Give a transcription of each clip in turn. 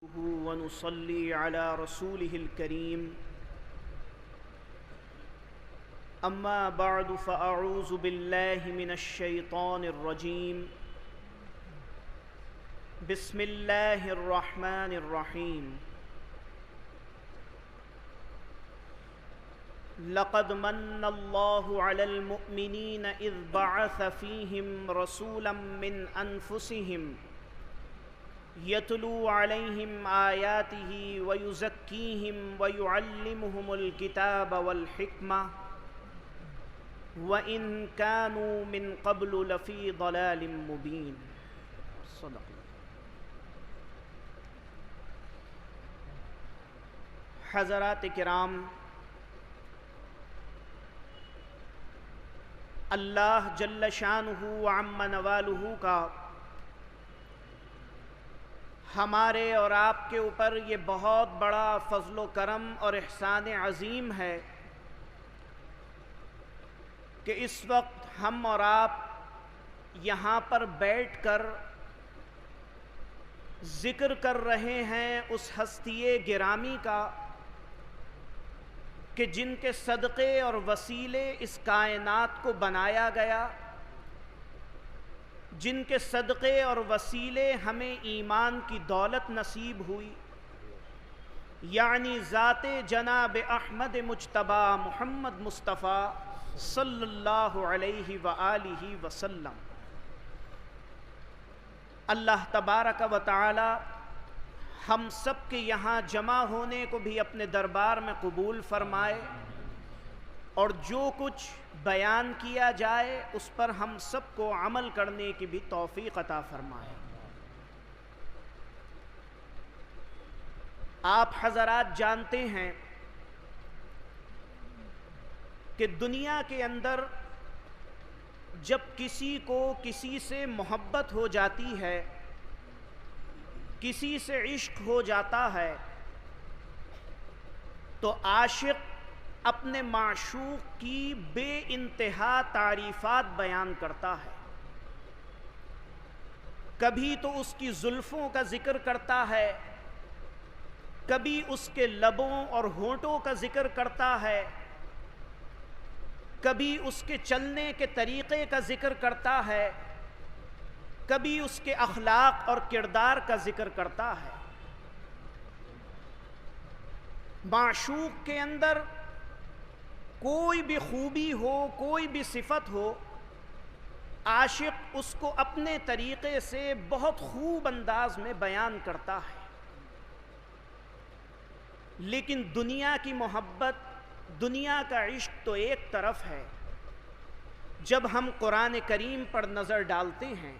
ونصلي على رسوله الكريم أما بعد فأعوذ بالله من الشيطان الرجيم بسم الله الرحمن الرحيم لقد من الله على المؤمنين إذ بعث فيهم رسولا من أنفسهم يتلو عليهم آياته ويزكيهم ويعلمهم الكتاب والحكمة وإن كانوا من قبل لفي ضلال مبين. صدق اللہ. حضرات کرام، اللہ جل شانہ وعم نوالہ کا ہمارے اور آپ کے اوپر یہ بہت بڑا فضل و کرم اور احسان عظیم ہے کہ اس وقت ہم اور آپ یہاں پر بیٹھ کر ذکر کر رہے ہیں اس ہستی گرامی کا کہ جن کے صدقے اور وسیلے اس کائنات کو بنایا گیا، جن کے صدقے اور وسیلے ہمیں ایمان کی دولت نصیب ہوئی، یعنی ذات جناب احمد مجتبی محمد مصطفیٰ صلی اللہ علیہ وآلہ وسلم. اللہ تبارک و تعالی ہم سب کے یہاں جمع ہونے کو بھی اپنے دربار میں قبول فرمائے، اور جو کچھ بیان کیا جائے اس پر ہم سب کو عمل کرنے کی بھی توفیق عطا فرمائے. آپ حضرات جانتے ہیں کہ دنیا کے اندر جب کسی کو کسی سے محبت ہو جاتی ہے، کسی سے عشق ہو جاتا ہے، تو عاشق اپنے معشوق کی بے انتہا تعریفات بیان کرتا ہے. کبھی تو اس کی زلفوں کا ذکر کرتا ہے، کبھی اس کے لبوں اور ہونٹوں کا ذکر کرتا ہے، کبھی اس کے چلنے کے طریقے کا ذکر کرتا ہے، کبھی اس کے اخلاق اور کردار کا ذکر کرتا ہے. معشوق کے اندر کوئی بھی خوبی ہو، کوئی بھی صفت ہو، عاشق اس کو اپنے طریقے سے بہت خوب انداز میں بیان کرتا ہے. لیکن دنیا کی محبت، دنیا کا عشق تو ایک طرف ہے. جب ہم قرآن کریم پر نظر ڈالتے ہیں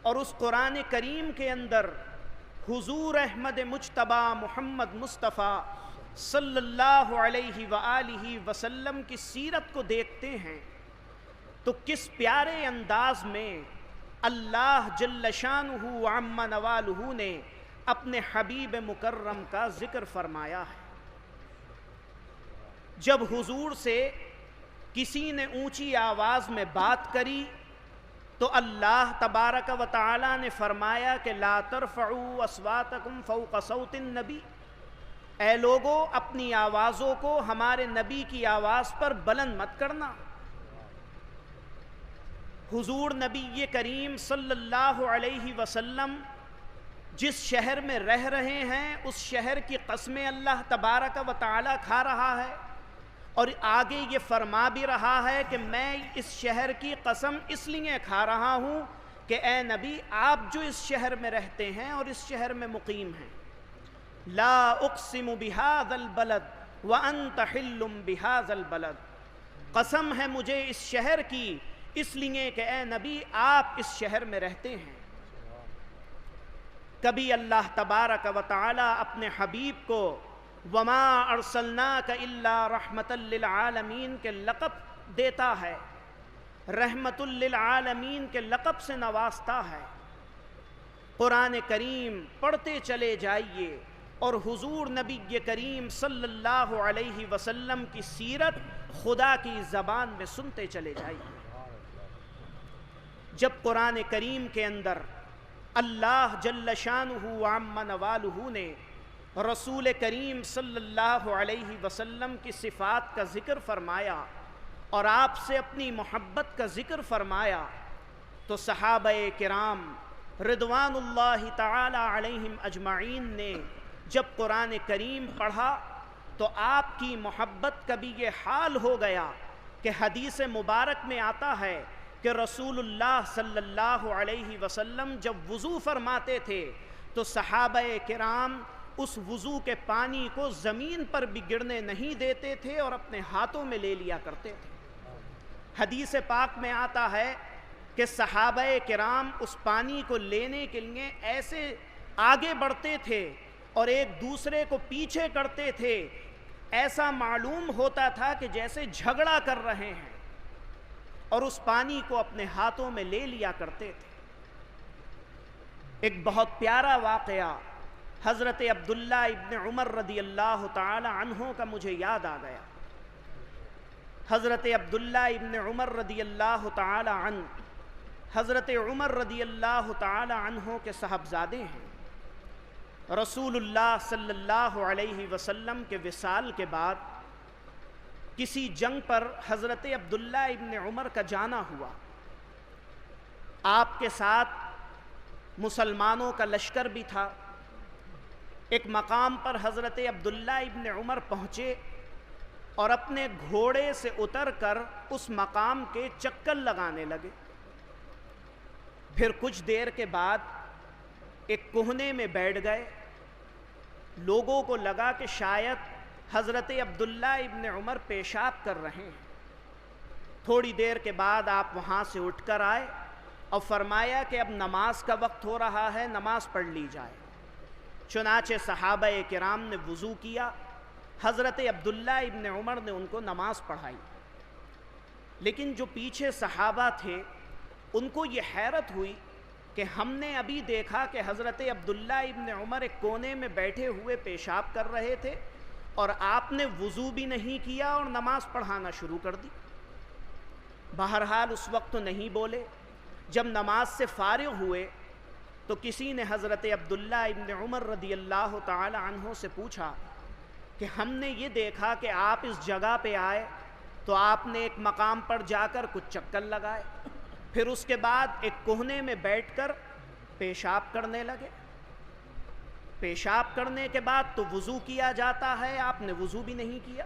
اور اس قرآن کریم کے اندر حضور احمد مجتبی محمد مصطفیٰ صلی اللہ علیہ وآلہ وسلم کی سیرت کو دیکھتے ہیں تو کس پیارے انداز میں اللہ جل شانہ وعم نوالہ نے اپنے حبیب مکرم کا ذکر فرمایا ہے. جب حضور سے کسی نے اونچی آواز میں بات کری تو اللہ تبارک و تعالی نے فرمایا کہ لا ترفعوا اصواتکم فوق صوت النبی، اے لوگو اپنی آوازوں کو ہمارے نبی کی آواز پر بلند مت کرنا. حضور نبی کریم صلی اللہ علیہ وسلم جس شہر میں رہ رہے ہیں اس شہر کی قسمیں اللہ تبارک و تعالی کھا رہا ہے، اور آگے یہ فرما بھی رہا ہے کہ میں اس شہر کی قسم اس لیے کھا رہا ہوں کہ اے نبی آپ جو اس شہر میں رہتے ہیں اور اس شہر میں مقیم ہیں، لا اقسم بہذا البلد وانت حل بہذا البلد، قسم ہے مجھے اس شہر کی اس لیے کہ اے نبی آپ اس شہر میں رہتے ہیں. کبھی اللہ تبارک و تعالی اپنے حبیب کو وما ارسلناک الا رحمتا للعالمین کے لقب دیتا ہے، رحمت للعالمین کے لقب سے نوازتا ہے. قرآن کریم پڑھتے چلے جائیے اور حضور نبی کریم صلی اللہ علیہ وسلم کی سیرت خدا کی زبان میں سنتے چلے جائیے. جب قرآن کریم کے اندر اللہ جل شانہ وعم نوالہ نے رسول کریم صلی اللہ علیہ وسلم کی صفات کا ذکر فرمایا اور آپ سے اپنی محبت کا ذکر فرمایا، تو صحابہ کرام رضوان اللہ تعالی علیہم اجمعین نے جب قرآن کریم پڑھا تو آپ کی محبت کا بھی یہ حال ہو گیا کہ حدیث مبارک میں آتا ہے کہ رسول اللہ صلی اللہ علیہ وسلم جب وضو فرماتے تھے تو صحابہ کرام اس وضو کے پانی کو زمین پر بھی گرنے نہیں دیتے تھے اور اپنے ہاتھوں میں لے لیا کرتے تھے۔ حدیث پاک میں آتا ہے کہ صحابہ کرام اس پانی کو لینے کے لیے ایسے آگے بڑھتے تھے اور ایک دوسرے کو پیچھے کرتے تھے، ایسا معلوم ہوتا تھا کہ جیسے جھگڑا کر رہے ہیں، اور اس پانی کو اپنے ہاتھوں میں لے لیا کرتے تھے۔ ایک بہت پیارا واقعہ حضرت عبداللہ ابن عمر رضی اللہ تعالی عنہ کا مجھے یاد آ گیا۔ حضرت عبداللہ ابن عمر رضی اللہ تعالی عنہ حضرت عمر رضی اللہ تعالی عنہ کے صاحبزادے ہیں۔ رسول اللہ صلی اللہ علیہ وسلم کے وصال کے بعد کسی جنگ پر حضرت عبداللہ ابن عمر کا جانا ہوا، آپ کے ساتھ مسلمانوں کا لشکر بھی تھا۔ ایک مقام پر حضرت عبداللہ ابن عمر پہنچے اور اپنے گھوڑے سے اتر کر اس مقام کے چکر لگانے لگے۔ پھر کچھ دیر کے بعد ایک کوہنے میں بیٹھ گئے۔ لوگوں کو لگا کہ شاید حضرت عبداللہ ابن عمر پیشاب کر رہے ہیں۔ تھوڑی دیر کے بعد آپ وہاں سے اٹھ کر آئے اور فرمایا کہ اب نماز کا وقت ہو رہا ہے، نماز پڑھ لی جائے۔ چنانچہ صحابہ کرام نے وضو کیا، حضرت عبداللہ ابن عمر نے ان کو نماز پڑھائی۔ لیکن جو پیچھے صحابہ تھے ان کو یہ حیرت ہوئی کہ ہم نے ابھی دیکھا کہ حضرت عبداللہ ابن عمر ایک کونے میں بیٹھے ہوئے پیشاب کر رہے تھے اور آپ نے وضو بھی نہیں کیا اور نماز پڑھانا شروع کر دی۔ بہرحال اس وقت تو نہیں بولے۔ جب نماز سے فارغ ہوئے تو کسی نے حضرت عبداللہ ابن عمر رضی اللہ تعالی عنہ سے پوچھا کہ ہم نے یہ دیکھا کہ آپ اس جگہ پہ آئے تو آپ نے ایک مقام پر جا کر کچھ چکر لگائے، پھر اس کے بعد ایک کوہنے میں بیٹھ کر پیشاب کرنے لگے۔ پیشاب کرنے کے بعد تو وضو کیا جاتا ہے، آپ نے وضو بھی نہیں کیا۔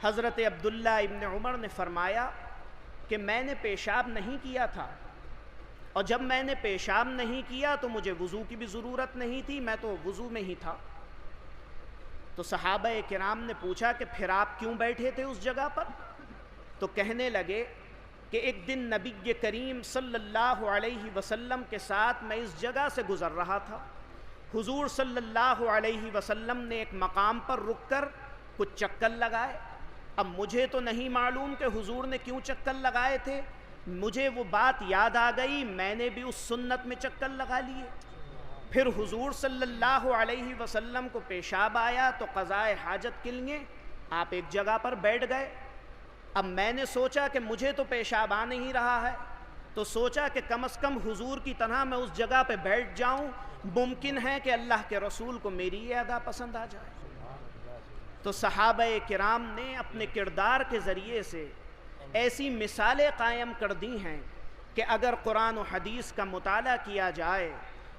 حضرت عبداللہ ابن عمر نے فرمایا کہ میں نے پیشاب نہیں کیا تھا، اور جب میں نے پیشاب نہیں کیا تو مجھے وضو کی بھی ضرورت نہیں تھی، میں تو وضو میں ہی تھا۔ تو صحابہ کرام نے پوچھا کہ پھر آپ کیوں بیٹھے تھے اس جگہ پر؟ تو کہنے لگے کہ ایک دن نبی کریم صلی اللہ علیہ وسلم کے ساتھ میں اس جگہ سے گزر رہا تھا، حضور صلی اللہ علیہ وسلم نے ایک مقام پر رک کر کچھ چکر لگائے۔ اب مجھے تو نہیں معلوم کہ حضور نے کیوں چکر لگائے تھے، مجھے وہ بات یاد آ گئی، میں نے بھی اس سنت میں چکر لگا لیے۔ پھر حضور صلی اللہ علیہ وسلم کو پیشاب آیا تو قضائے حاجت کے لیے آپ ایک جگہ پر بیٹھ گئے۔ اب میں نے سوچا کہ مجھے تو پیشاب آ نہیں رہا ہے، تو سوچا کہ کم از کم حضور کی طرح میں اس جگہ پہ بیٹھ جاؤں، ممکن ہے کہ اللہ کے رسول کو میری یہ ادا پسند آ جائے۔ تو صحابہ کرام نے اپنے کردار کے ذریعے سے ایسی مثالیں قائم کر دی ہیں کہ اگر قرآن و حدیث کا مطالعہ کیا جائے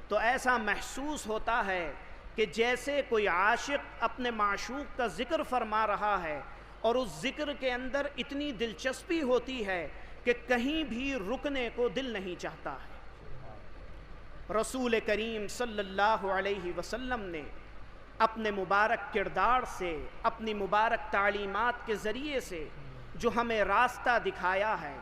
تو ایسا محسوس ہوتا ہے کہ جیسے کوئی عاشق اپنے معشوق کا ذکر فرما رہا ہے اور اس ذکر کے اندر اتنی دلچسپی ہوتی ہے کہ کہیں بھی رکنے کو دل نہیں چاہتا ہے۔ رسول کریم صلی اللہ علیہ وسلم نے اپنے مبارک کردار سے، اپنی مبارک تعلیمات کے ذریعے سے جو ہمیں راستہ دکھایا ہے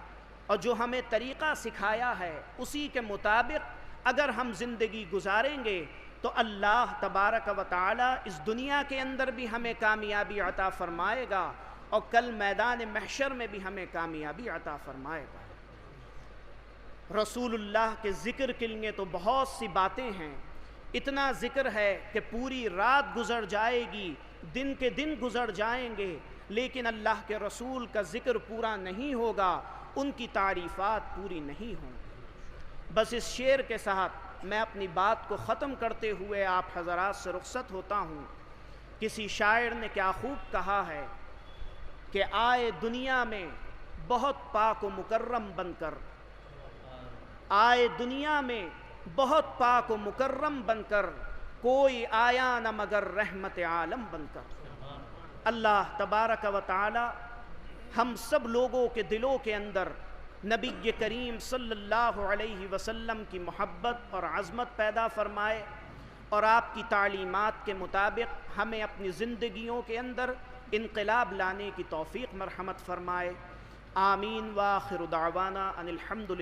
اور جو ہمیں طریقہ سکھایا ہے، اسی کے مطابق اگر ہم زندگی گزاریں گے تو اللہ تبارک و تعالی اس دنیا کے اندر بھی ہمیں کامیابی عطا فرمائے گا اور کل میدان محشر میں بھی ہمیں کامیابی عطا فرمائے گا۔ رسول اللہ کے ذکر کے لیے تو بہت سی باتیں ہیں، اتنا ذکر ہے کہ پوری رات گزر جائے گی، دن کے دن گزر جائیں گے، لیکن اللہ کے رسول کا ذکر پورا نہیں ہوگا، ان کی تعریفات پوری نہیں ہوں۔ بس اس شعر کے ساتھ میں اپنی بات کو ختم کرتے ہوئے آپ حضرات سے رخصت ہوتا ہوں۔ کسی شاعر نے کیا خوب کہا ہے کہ آئے دنیا میں بہت پاک و مکرم بن کر، آئے دنیا میں بہت پاک و مکرم بن کر، کوئی آیا نہ مگر رحمت عالم بن کر۔ اللہ تبارک و تعالی ہم سب لوگوں کے دلوں کے اندر نبی کریم صلی اللہ علیہ وسلم کی محبت اور عظمت پیدا فرمائے، اور آپ کی تعلیمات کے مطابق ہمیں اپنی زندگیوں کے اندر انقلاب لانے کی توفیق مرحمت فرمائے۔ آمین۔ وآخر دعوانا ان الحمد للہ۔